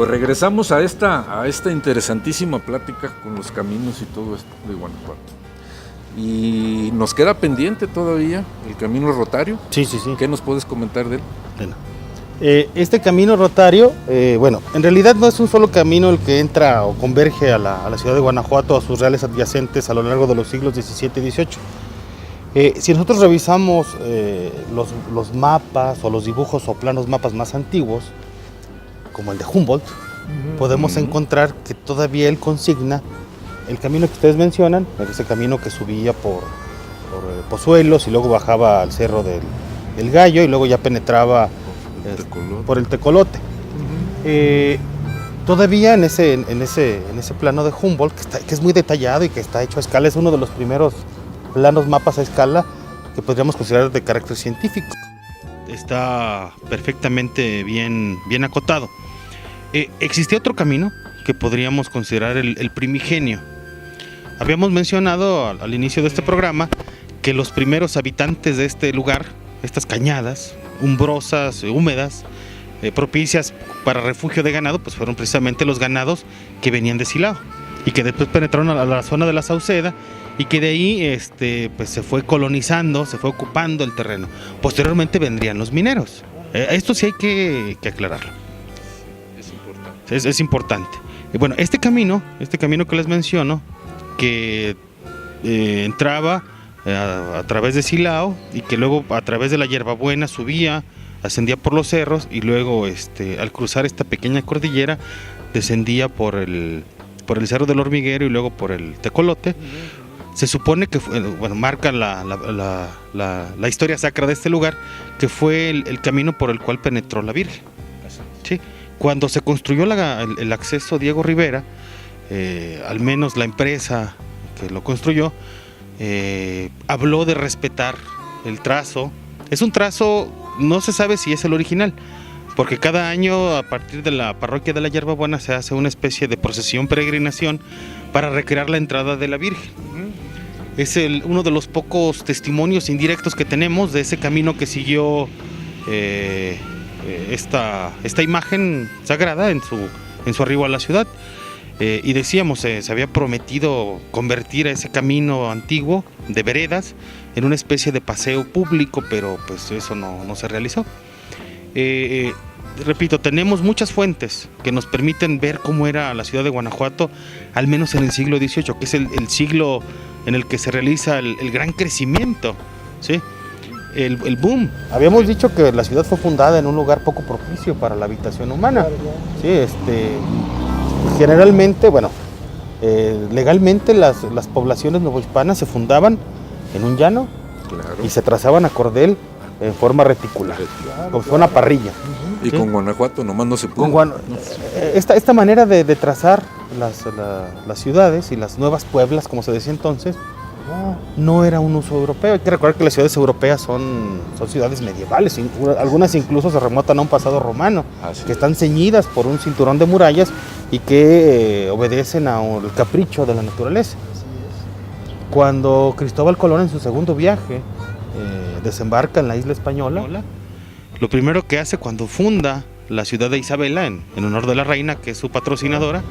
Pues regresamos a esta interesantísima plática con los caminos y todo esto de Guanajuato. Y nos queda pendiente todavía el camino rotario. Sí. ¿Qué nos puedes comentar de él? Bueno, este camino rotario, en realidad no es un solo camino el que entra o converge a la ciudad de Guanajuato, a sus reales adyacentes a lo largo de los siglos XVII y XVIII. Si nosotros revisamos los mapas o los dibujos o planos mapas más antiguos, como el de Humboldt, podemos encontrar que todavía él consigna el camino que ustedes mencionan, ese camino que subía por Pozuelos y luego bajaba al Cerro del Gallo y luego ya penetraba por el Tecolote. Todavía en ese plano de Humboldt, que es muy detallado y que está hecho a escala, es uno de los primeros planos mapas a escala que podríamos considerar de carácter científico. Está perfectamente bien acotado. Existía otro camino que podríamos considerar el primigenio. Habíamos mencionado al inicio de este programa que los primeros habitantes de este lugar, estas cañadas umbrosas, húmedas, propicias para refugio de ganado, pues fueron precisamente los ganados que venían de Silao y que después penetraron a la zona de la Sauceda y que de ahí pues se fue colonizando, se fue ocupando el terreno. Posteriormente vendrían los mineros. Esto sí hay que aclararlo. Es importante. Bueno, este camino que les menciono, que entraba a través de Silao y que luego a través de la Hierbabuena subía, ascendía por los cerros y luego al cruzar esta pequeña cordillera descendía por el Cerro del Hormiguero y luego por el Tecolote. Se supone que marca la historia sacra de este lugar, que fue el camino por el cual penetró la Virgen. ¿Sí? Cuando se construyó el acceso Diego Rivera, al menos la empresa que lo construyó habló de respetar el trazo. Es un trazo, no se sabe si es el original, porque cada año a partir de la parroquia de la Hierbabuena se hace una especie de procesión, peregrinación para recrear la entrada de la Virgen. Es uno de los pocos testimonios indirectos que tenemos de ese camino que siguió esta imagen sagrada en su arribo a la ciudad. Y decíamos, se había prometido convertir a ese camino antiguo de veredas en una especie de paseo público, pero pues eso no se realizó. Repito, tenemos muchas fuentes que nos permiten ver cómo era la ciudad de Guanajuato, al menos en el siglo XVIII, que es el siglo en el que se realiza el gran crecimiento, ¿sí? El boom. Habíamos dicho que la ciudad fue fundada en un lugar poco propicio para la habitación humana. Sí, generalmente, legalmente las poblaciones novohispanas se fundaban en un llano, claro, y se trazaban a cordel en forma reticular, como si fuera una parrilla. Y ¿sí? Con Guanajuato nomás no se pudo. Esta manera de trazar las ciudades y las nuevas pueblas, como se decía entonces, no era un uso europeo. Hay que recordar que las ciudades europeas son ciudades medievales, algunas incluso se remontan a un pasado romano, que están ceñidas por un cinturón de murallas y que obedecen al capricho de la naturaleza. Cuando Cristóbal Colón en su segundo viaje desembarca en la isla española, lo primero que hace cuando funda la ciudad de Isabela, en honor de la reina, que es su patrocinadora,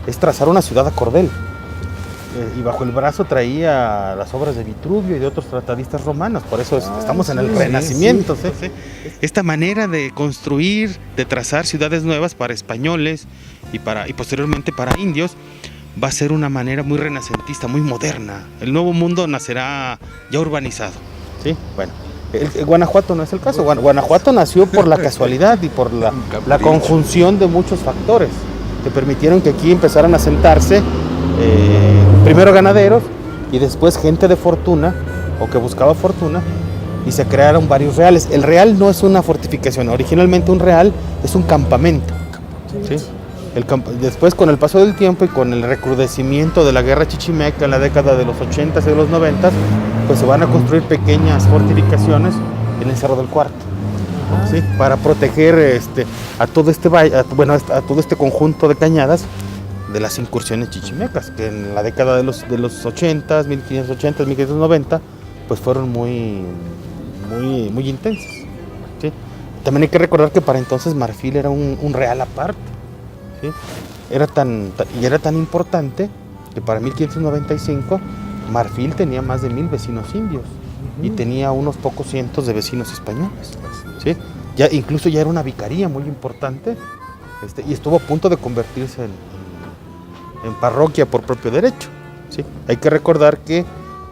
es trazar una ciudad a cordel. Y bajo el brazo traía las obras de Vitruvio y de otros tratadistas romanos. Por eso estamos en el Renacimiento. ¿Sí? Esta manera de construir, de trazar ciudades nuevas para españoles y posteriormente para indios, va a ser una manera muy renacentista, muy moderna. El nuevo mundo nacerá ya urbanizado. ¿Sí? Bueno, Guanajuato no es el caso. Guanajuato nació por la casualidad y por la conjunción de muchos factores que permitieron que aquí empezaran a asentarse primero ganaderos y después gente de fortuna o que buscaba fortuna, y se crearon varios reales. El real no es una fortificación, originalmente un real es un campamento. ¿Sí? Después, con el paso del tiempo y con el recrudecimiento de la guerra chichimeca en la década de los 80s y de los 90s, pues se van a construir pequeñas fortificaciones en el Cerro del Cuarto, ¿sí? Para proteger a todo este conjunto de cañadas de las incursiones chichimecas, que en la década de los 80s, 1580s, 1590, pues fueron muy intensas. ¿Sí? También hay que recordar que para entonces Marfil era un real aparte. ¿sí? Era tan importante que para 1595 Marfil tenía más de 1000 vecinos indios y tenía unos pocos cientos de vecinos españoles, ¿sí? Incluso ya era una vicaría muy importante, y estuvo a punto de convertirse en parroquia por propio derecho, ¿sí? Hay que recordar que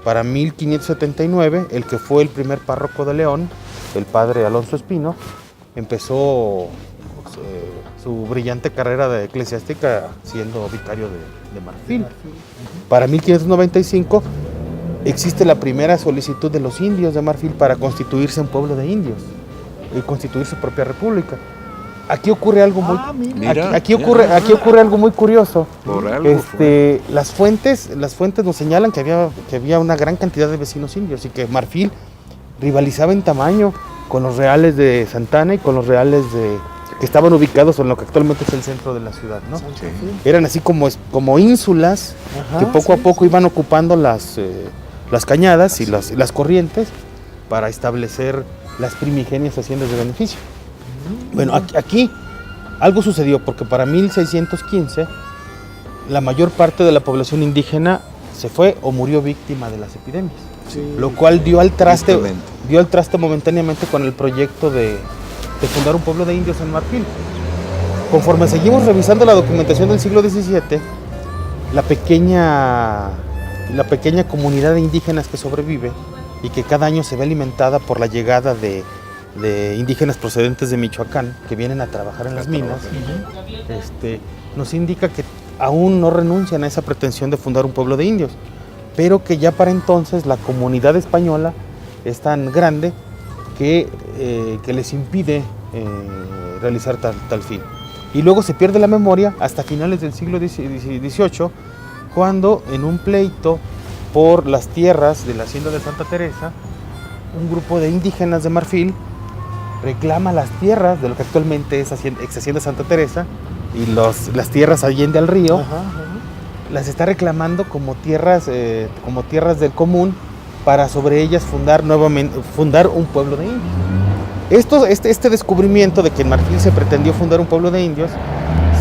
para 1579 el que fue el primer párroco de León, el padre Alonso Espino, empezó su brillante carrera de eclesiástica siendo vicario de Marfil. Para 1595 existe la primera solicitud de los indios de Marfil para constituirse un pueblo de indios y constituir su propia república. Aquí ocurre algo muy aquí ocurre algo muy curioso. Por algo las fuentes nos señalan que había una gran cantidad de vecinos indios y que Marfil rivalizaba en tamaño con los reales de Santana y con los reales que estaban ubicados en lo que actualmente es el centro de la ciudad, ¿no? Eran así como ínsulas que poco a poco iban ocupando las cañadas y las corrientes para establecer las primigenias haciendas de beneficio. Bueno, aquí algo sucedió porque para 1615 la mayor parte de la población indígena se fue o murió víctima de las epidemias, lo cual dio al traste momentáneamente con el proyecto de fundar un pueblo de indios en Marfil. Conforme seguimos revisando la documentación del siglo XVII, la pequeña comunidad de indígenas que sobrevive y que cada año se ve alimentada por la llegada de indígenas procedentes de Michoacán que vienen a trabajar en las minas, nos indica que aún no renuncian a esa pretensión de fundar un pueblo de indios, pero que ya para entonces la comunidad española es tan grande que les impide realizar tal fin. Y luego se pierde la memoria hasta finales del siglo XVIII, cuando en un pleito por las tierras de la hacienda de Santa Teresa, un grupo de indígenas de Marfil reclama las tierras de lo que actualmente es ex hacienda Santa Teresa y las tierras allende al río, las está reclamando como tierras del común para sobre ellas fundar un pueblo de indios. Este descubrimiento de que en Marfil se pretendió fundar un pueblo de indios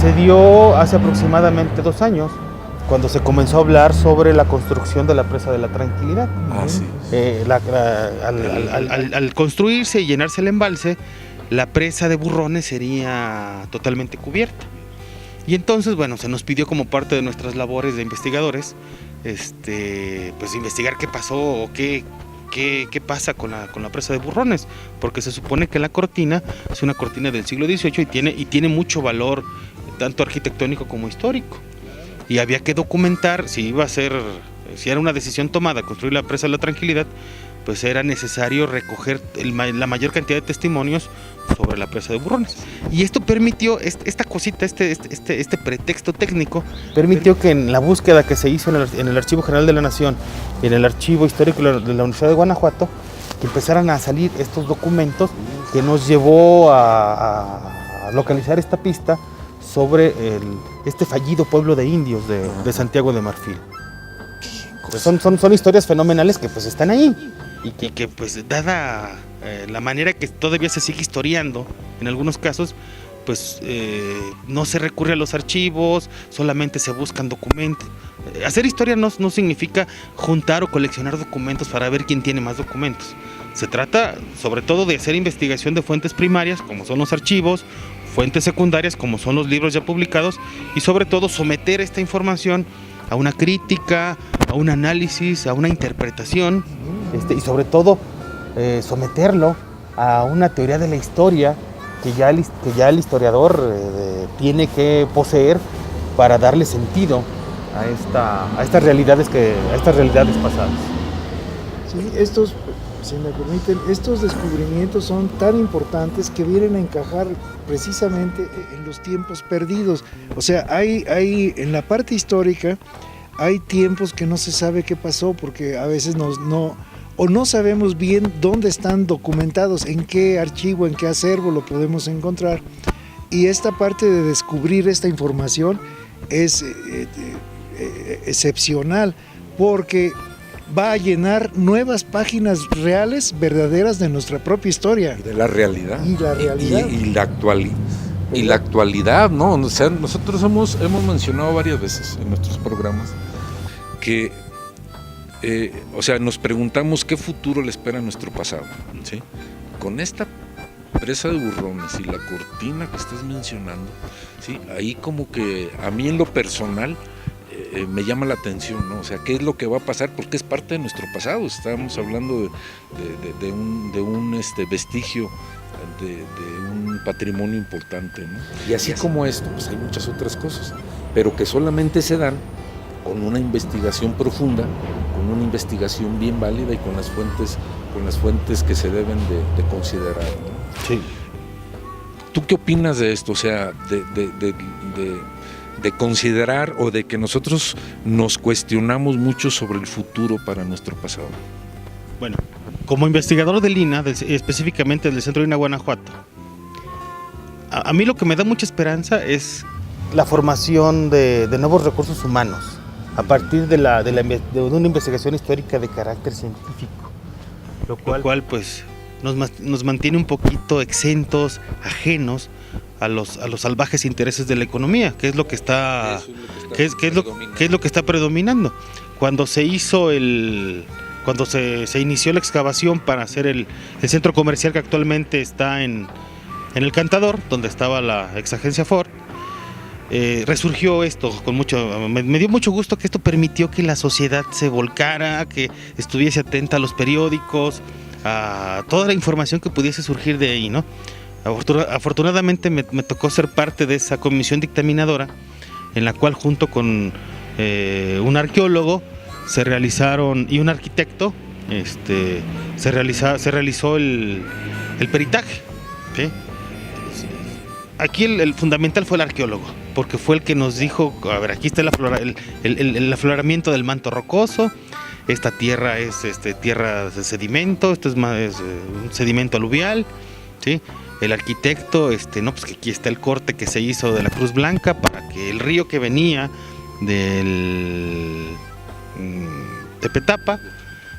se dio hace aproximadamente 2 años, cuando se comenzó a hablar sobre la construcción de la presa de la Tranquilidad. Al construirse y llenarse el embalse, la presa de Burrones sería totalmente cubierta. Y entonces, bueno, se nos pidió como parte de nuestras labores de investigadores, pues investigar qué pasó o qué pasa con la presa de Burrones, porque se supone que la cortina es una cortina del siglo XVIII y tiene mucho valor, tanto arquitectónico como histórico. Y había que documentar si era una decisión tomada construir la presa de la Tranquilidad, pues era necesario recoger la mayor cantidad de testimonios sobre la presa de Burrones. Y esto permitió, esta cosita, este pretexto técnico, permitió que en la búsqueda que se hizo en el Archivo General de la Nación y en el Archivo Histórico de la Universidad de Guanajuato, que empezaran a salir estos documentos que nos llevó a localizar esta pista sobre este fallido pueblo de indios de Santiago de Marfil. Son historias fenomenales que pues están ahí y que pues dada la manera que todavía se sigue historiando en algunos casos, pues no se recurre a los archivos, solamente se buscan documentos. Hacer historia no significa juntar o coleccionar documentos para ver quién tiene más documentos. Se trata sobre todo de hacer investigación de fuentes primarias, como son los archivos, fuentes secundarias, como son los libros ya publicados, y sobre todo someter esta información a una crítica, a un análisis, a una interpretación, y sobre todo someterlo a una teoría de la historia que ya el historiador tiene que poseer para darle sentido a estas realidades pasadas. Sí, si me permiten, estos descubrimientos son tan importantes que vienen a encajar precisamente en los tiempos perdidos. O sea, hay en la parte histórica hay tiempos que no se sabe qué pasó porque a veces no sabemos bien dónde están documentados, en qué archivo, en qué acervo lo podemos encontrar. Y esta parte de descubrir esta información es excepcional porque va a llenar nuevas páginas reales, verdaderas de nuestra propia historia. De la realidad. Y la realidad. Y la actualidad. y la actualidad, ¿no? O sea, nosotros hemos mencionado varias veces en nuestros programas que, o sea, nos preguntamos qué futuro le espera a nuestro pasado, ¿sí? Con esta presa de Burrones y la cortina que estás mencionando, ¿sí? Ahí como que a mí en lo personal me llama la atención, ¿no? O sea, ¿qué es lo que va a pasar? Porque es parte de nuestro pasado. Estábamos hablando de un vestigio de un patrimonio importante, ¿no? Y así como esto, pues hay muchas otras cosas, pero que solamente se dan con una investigación profunda, con una investigación bien válida y con las fuentes que se deben de considerar, ¿no? Sí. ¿Tú qué opinas de esto? O sea, de considerar o de que nosotros nos cuestionamos mucho sobre el futuro para nuestro pasado. Bueno, como investigador del INAH, específicamente del Centro de INAH Guanajuato, a mí lo que me da mucha esperanza es la formación de nuevos recursos humanos a partir de una investigación histórica de carácter científico, lo cual pues nos mantiene un poquito exentos, ajenos a los salvajes intereses de la economía, que es lo que está, que es lo que está predominando. Cuando se inició la excavación para hacer el centro comercial que actualmente está en el Cantador, donde estaba la exagencia Ford, resurgió esto con me dio mucho gusto que esto permitió que la sociedad se volcara, que estuviese atenta a los periódicos, a toda la información que pudiese surgir de ahí, ¿no? Afortunadamente me tocó ser parte de esa comisión dictaminadora, en la cual junto con un arqueólogo se realizaron, y un arquitecto, se realizó el peritaje, ¿sí? Aquí el fundamental fue el arqueólogo, porque fue el que nos dijo, a ver, aquí está el afloramiento del manto rocoso, esta tierra es tierra de sedimento, esto es un sedimento aluvial, ¿sí? El arquitecto, no, pues que aquí está el corte que se hizo de la Cruz Blanca para que el río que venía del Tepetapa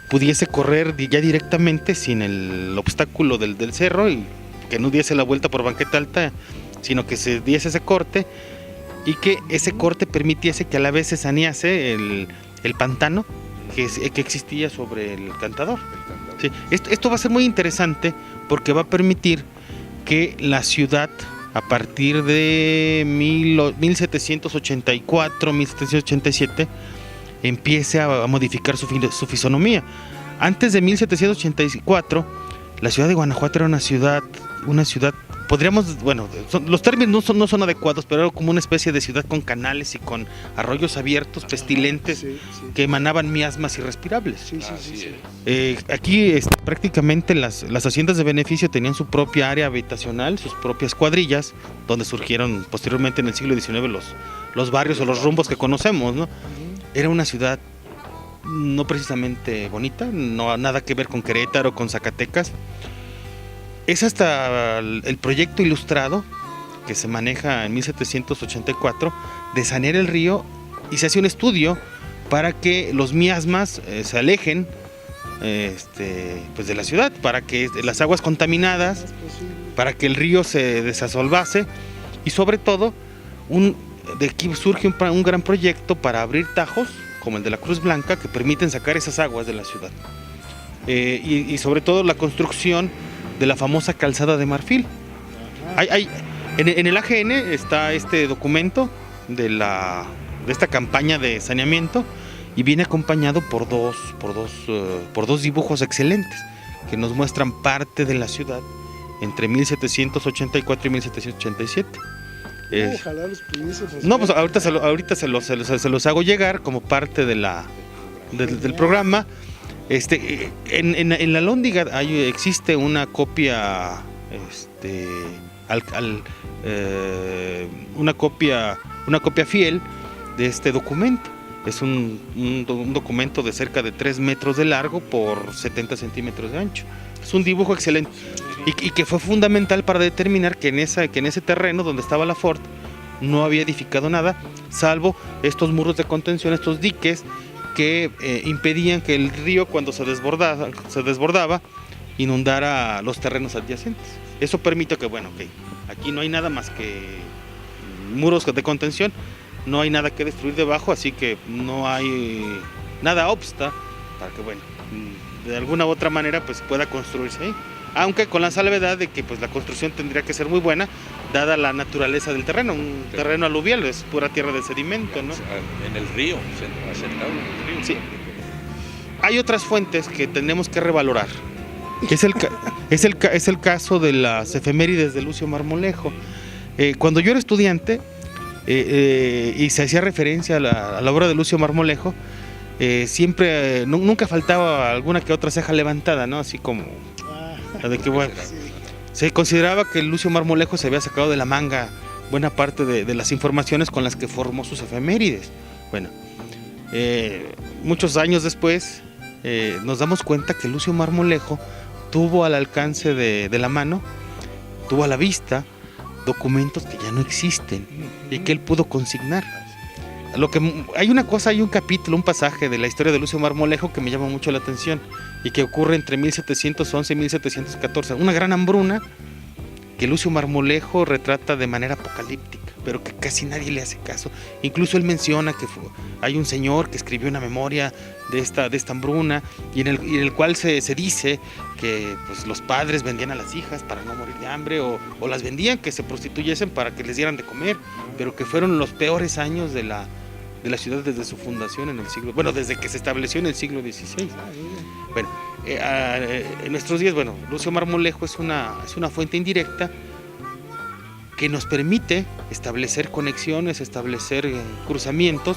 pudiese correr ya directamente sin el obstáculo del cerro y que no diese la vuelta por Banqueta Alta, sino que se diese ese corte y que ese corte permitiese que a la vez se sanease el pantano que existía sobre el Cantador. Sí, esto va a ser muy interesante porque va a permitir que la ciudad, a partir de 1784, 1787, empiece a modificar su fisonomía. Antes de 1784, la ciudad de Guanajuato era una ciudad, podríamos, bueno, los términos no son adecuados, pero era como una especie de ciudad con canales y con arroyos abiertos, pestilentes, que emanaban miasmas irrespirables. Aquí prácticamente las haciendas de beneficio tenían su propia área habitacional, sus propias cuadrillas, donde surgieron posteriormente en el siglo XIX los barrios o los rumbos que conocemos, ¿no? Era una ciudad no precisamente bonita, no nada que ver con Querétaro, con Zacatecas. Es hasta el proyecto ilustrado que se maneja en 1784 de sanear el río y se hace un estudio para que los miasmas se alejen pues de la ciudad, para que las aguas contaminadas, para que el río se desasolvase y sobre todo de aquí surge un gran proyecto para abrir tajos como el de la Cruz Blanca que permiten sacar esas aguas de la ciudad y sobre todo la construcción de la famosa calzada de Marfil. En el AGN está este documento de esta campaña de saneamiento y viene acompañado por dos dibujos excelentes que nos muestran parte de la ciudad entre 1784 y 1787. Ojalá los pudiésemos. No, pues ahorita se los hago llegar como parte del programa. En la Alhóndiga existe una copia, una copia fiel de este documento. Es un documento de cerca de 3 metros de largo por 70 centímetros de ancho. Es un dibujo excelente y que fue fundamental para determinar que en ese terreno donde estaba la Ford no había edificado nada, salvo estos muros de contención, estos diques que impedían que el río cuando se desbordaba inundara los terrenos adyacentes. Eso permite que, Aquí no hay nada más que muros de contención, no hay nada que destruir debajo, así que no hay nada obsta para que, bueno, de alguna u otra manera pues pueda construirse ahí. Aunque con la salvedad de que pues la construcción tendría que ser muy buena, dada la naturaleza del terreno, un terreno aluvial, es pura tierra de sedimento, ¿no? En el río, asentado en el río. Sí. Hay otras fuentes que tenemos que revalorar. Es el caso de las efemérides de Lucio Marmolejo. Cuando yo era estudiante y se hacía referencia a la obra de Lucio Marmolejo, siempre, nunca faltaba alguna que otra ceja levantada, ¿no? Así como la de que, bueno, se consideraba que Lucio Marmolejo se había sacado de la manga buena parte de las informaciones con las que formó sus efemérides. Bueno, muchos años después nos damos cuenta que Lucio Marmolejo tuvo al alcance de la mano, tuvo a la vista documentos que ya no existen y que él pudo consignar. Hay un capítulo, un pasaje de la historia de Lucio Marmolejo que me llama mucho la atención y que ocurre entre 1711 y 1714, una gran hambruna que Lucio Marmolejo retrata de manera apocalíptica, pero que casi nadie le hace caso. Incluso él menciona que hay un señor que escribió una memoria de esta hambruna y en el cual se dice que pues, los padres vendían a las hijas para no morir de hambre o las vendían que se prostituyesen para que les dieran de comer, pero que fueron los peores años de la ciudad desde su fundación desde que se estableció en el siglo XVI. Bueno, en nuestros días, bueno, Lucio Marmolejo es una fuente indirecta que nos permite establecer conexiones, establecer cruzamientos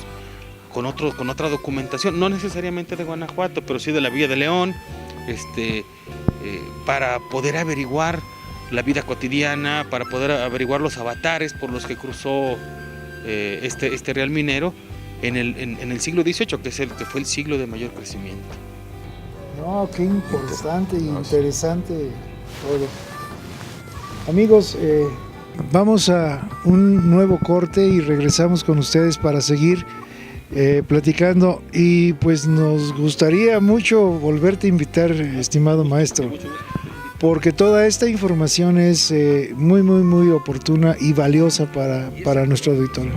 con otra documentación, no necesariamente de Guanajuato, pero sí de la Villa de León, para poder averiguar la vida cotidiana, para poder averiguar los avatares por los que cruzó este real minero en el siglo XVIII, que fue el siglo de mayor crecimiento. No, qué importante y interesante todo. Amigos, vamos a un nuevo corte y regresamos con ustedes para seguir platicando, y pues nos gustaría mucho volverte a invitar, estimado maestro, porque toda esta información es muy, muy, muy oportuna y valiosa para nuestro auditorio.